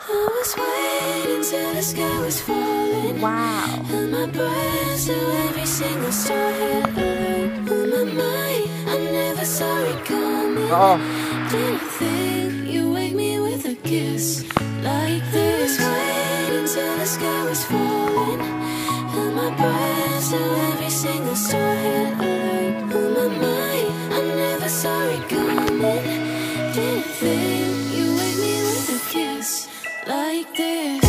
I was waiting till the sky was falling. Wow. And my breath to every single star had alert on my mind. I never saw it coming. Didn't think you wake me with a kiss like this. I was waiting till the sky was falling. And my breath to every single star had alert on my mind. I never saw it coming. Didn't think you wake me with a kiss like this.